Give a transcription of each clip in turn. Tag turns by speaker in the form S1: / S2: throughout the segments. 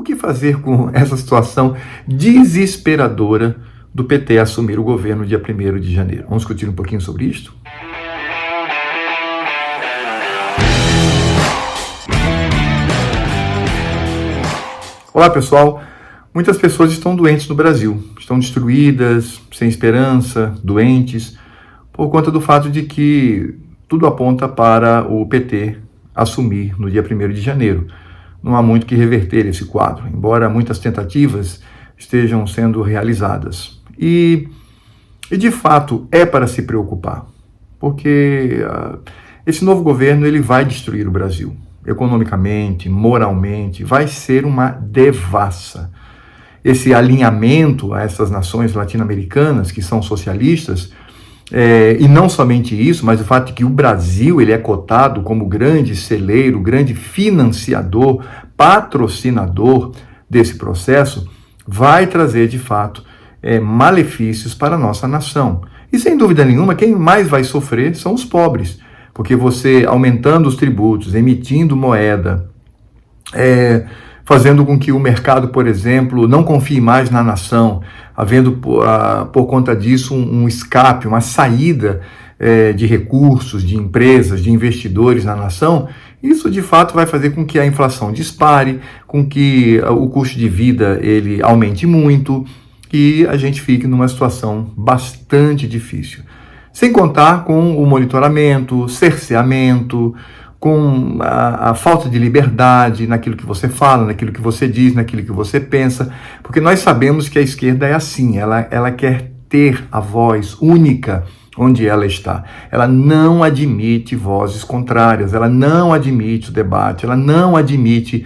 S1: que fazer com essa situação desesperadora do PT assumir o governo dia 1º de janeiro? Vamos discutir um pouquinho sobre isto? Olá, pessoal. Muitas pessoas estão doentes no Brasil, estão destruídas, sem esperança, doentes, por conta do fato de que tudo aponta para o PT assumir no dia 1º de janeiro. Não há muito que reverter esse quadro, embora muitas tentativas estejam sendo realizadas. E de fato é para se preocupar, porque esse novo governo ele vai destruir o Brasil, economicamente, moralmente, vai ser uma devassa. Esse alinhamento a essas nações latino-americanas que são socialistas, e não somente isso, mas o fato de que o Brasil ele é cotado como grande celeiro, grande financiador, patrocinador desse processo, vai trazer de fato malefícios para a nossa nação. E sem dúvida nenhuma, quem mais vai sofrer são os pobres, porque você aumentando os tributos, emitindo moeda, fazendo com que o mercado, por exemplo, não confie mais na nação, havendo por conta disso um escape, uma saída de recursos, de empresas, de investidores na nação, isso de fato vai fazer com que a inflação dispare, com que o custo de vida ele aumente muito e a gente fique numa situação bastante difícil. Sem contar com o monitoramento, cerceamento, com a falta de liberdade naquilo que você fala, naquilo que você diz, naquilo que você pensa, porque nós sabemos que a esquerda é assim, ela quer ter a voz única onde ela está. Ela não admite vozes contrárias, ela não admite o debate, ela não admite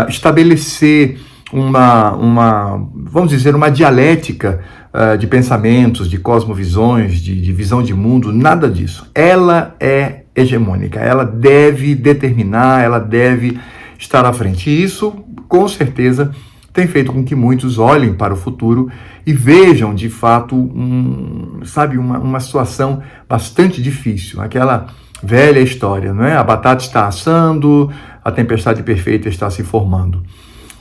S1: estabelecer vamos dizer, uma dialética de pensamentos, de cosmovisões, de visão de mundo, nada disso. Ela é hegemônica, ela deve determinar, ela deve estar à frente. E isso, com certeza, tem feito com que muitos olhem para o futuro e vejam, de fato, uma situação bastante difícil. Aquela velha história, não é? A batata está assando, a tempestade perfeita está se formando.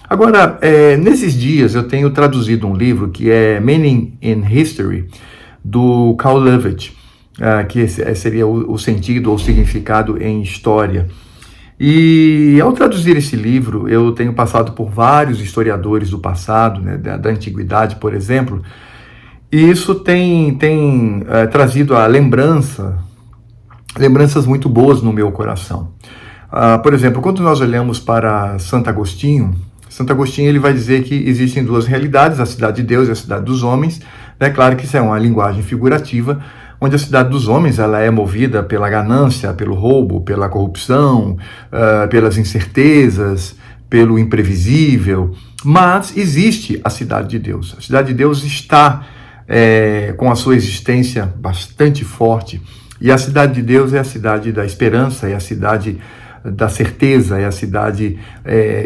S1: Agora, nesses dias eu tenho traduzido um livro que é Meaning in History, do Karl Löwith, que seria o sentido ou significado em história. E ao traduzir esse livro, eu tenho passado por vários historiadores do passado, né, da antiguidade, por exemplo, e isso tem trazido a lembranças muito boas no meu coração. Por exemplo, quando nós olhamos para Santo Agostinho ele vai dizer que existem duas realidades, a cidade de Deus e a cidade dos homens. É claro que isso é uma linguagem figurativa, onde a cidade dos homens ela é movida pela ganância, pelo roubo, pela corrupção, pelas incertezas, pelo imprevisível, mas existe a cidade de Deus. A cidade de Deus está com a sua existência bastante forte, e a cidade de Deus é a cidade da esperança, é a cidade da certeza, é a cidade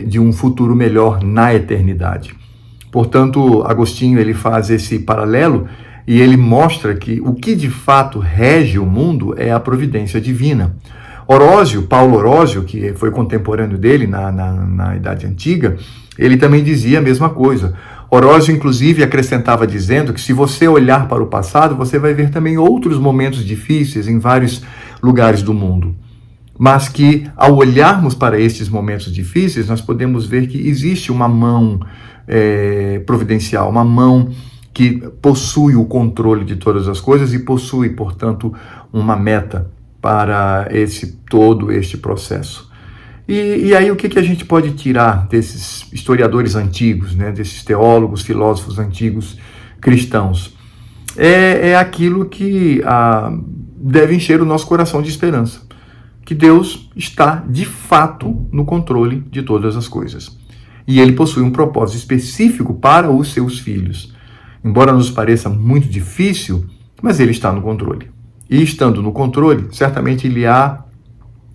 S1: de um futuro melhor na eternidade. Portanto, Agostinho ele faz esse paralelo e ele mostra que o que de fato rege o mundo é a providência divina. Paulo Orósio, que foi contemporâneo dele na Idade Antiga, ele também dizia a mesma coisa. Orósio, inclusive, acrescentava dizendo que se você olhar para o passado, você vai ver também outros momentos difíceis em vários lugares do mundo. Mas que, ao olharmos para estes momentos difíceis, nós podemos ver que existe uma mão providencial, uma mão que possui o controle de todas as coisas e possui, portanto, uma meta para todo este processo. E aí o que a gente pode tirar desses historiadores antigos, né, desses teólogos, filósofos antigos cristãos? É aquilo que deve encher o nosso coração de esperança. Que Deus está, de fato, no controle de todas as coisas. E Ele possui um propósito específico para os seus filhos. Embora nos pareça muito difícil, mas Ele está no controle. E estando no controle, certamente Ele há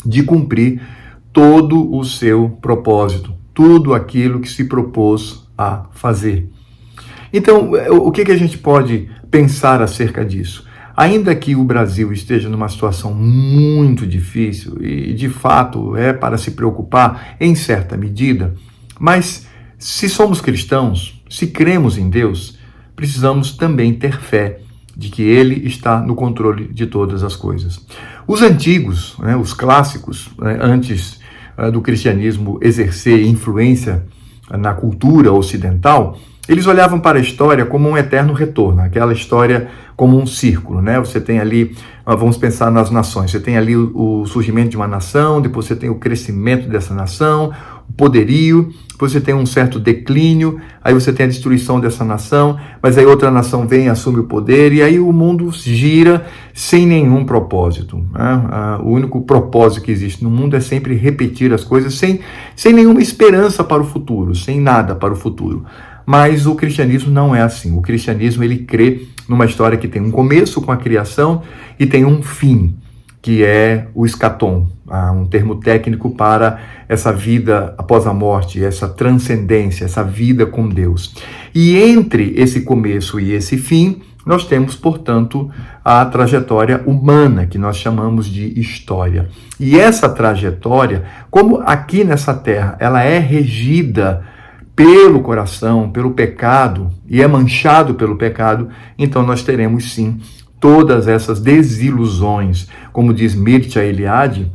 S1: de cumprir todo o seu propósito, tudo aquilo que se propôs a fazer. Então, o que a gente pode pensar acerca disso? Ainda que o Brasil esteja numa situação muito difícil, e de fato é para se preocupar em certa medida, mas Se somos cristãos, se cremos em Deus, precisamos também ter fé de que Ele está no controle de todas as coisas. Os antigos, né, os clássicos, né, antes do cristianismo exercer influência na cultura ocidental, eles olhavam para a história como um eterno retorno, aquela história como um círculo, né? Você tem ali, vamos pensar nas nações, você tem ali o surgimento de uma nação, depois você tem o crescimento dessa nação, o poderio, depois você tem um certo declínio, aí você tem a destruição dessa nação, mas aí outra nação vem e assume o poder, e aí o mundo gira sem nenhum propósito, né? O único propósito que existe no mundo é sempre repetir as coisas sem nenhuma esperança para o futuro, sem nada para o futuro. Mas o cristianismo não é assim. O cristianismo, ele crê numa história que tem um começo com a criação e tem um fim, que é o escatom, um termo técnico para essa vida após a morte, essa transcendência, essa vida com Deus. E entre esse começo e esse fim, nós temos, portanto, a trajetória humana, que nós chamamos de história. E essa trajetória, como aqui nessa terra, ela é regida pelo coração, pelo pecado, e é manchado pelo pecado, então nós teremos sim todas essas desilusões. Como diz Mircea Eliade,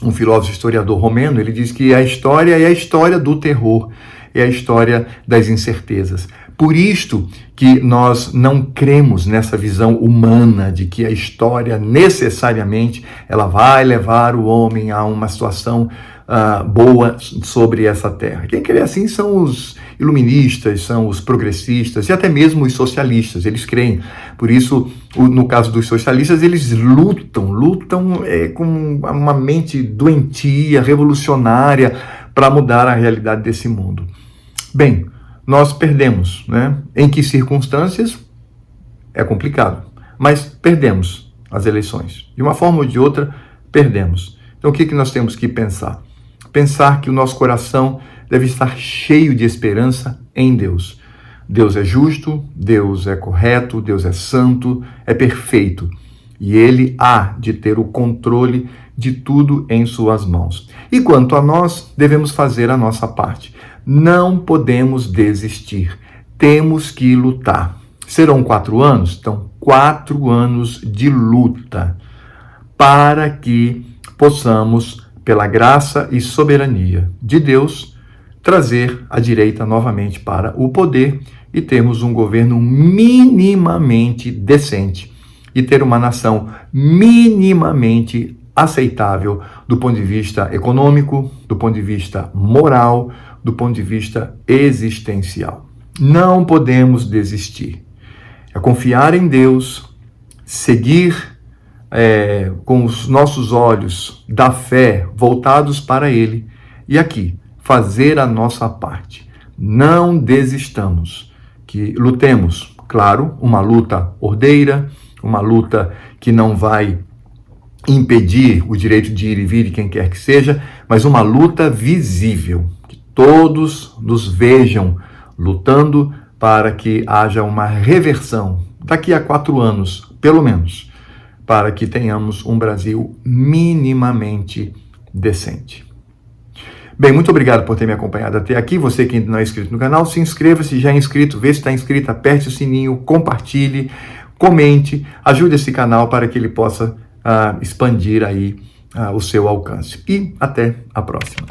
S1: um filósofo historiador romeno, ele diz que a história é a história do terror, é a história das incertezas. Por isto que nós não cremos nessa visão humana de que a história necessariamente ela vai levar o homem a uma situação boa sobre essa terra. Quem crê assim são os iluministas, são os progressistas e até mesmo os socialistas, eles creem. Por isso, no caso dos socialistas, eles lutam com uma mente doentia, revolucionária, para mudar a realidade desse mundo. Bem, nós perdemos, né? Em que circunstâncias? É complicado, mas perdemos as eleições. De uma forma ou de outra, perdemos. Então, o que nós temos que pensar? Pensar que o nosso coração deve estar cheio de esperança em Deus. Deus é justo, Deus é correto, Deus é santo, é perfeito. E Ele há de ter o controle de tudo em suas mãos. E quanto a nós, devemos fazer a nossa parte. Não podemos desistir. Temos que lutar. Serão 4 anos? Então, 4 anos de luta para que possamos, pela graça e soberania de Deus, trazer a direita novamente para o poder e termos um governo minimamente decente e ter uma nação minimamente aceitável do ponto de vista econômico, do ponto de vista moral, do ponto de vista existencial. Não podemos desistir. É confiar em Deus, seguir com os nossos olhos da fé voltados para Ele e aqui fazer a nossa parte. Não desistamos, que lutemos, claro, uma luta ordeira, uma luta que não vai impedir o direito de ir e vir de quem quer que seja, mas uma luta visível, que todos nos vejam lutando para que haja uma reversão daqui a 4 anos, pelo menos, para que tenhamos um Brasil minimamente decente. Bem, muito obrigado por ter me acompanhado até aqui. Você que ainda não é inscrito no canal, se inscreva. Se já é inscrito, vê se está inscrito, aperte o sininho, compartilhe, comente, ajude esse canal para que ele possa expandir aí o seu alcance. E até a próxima.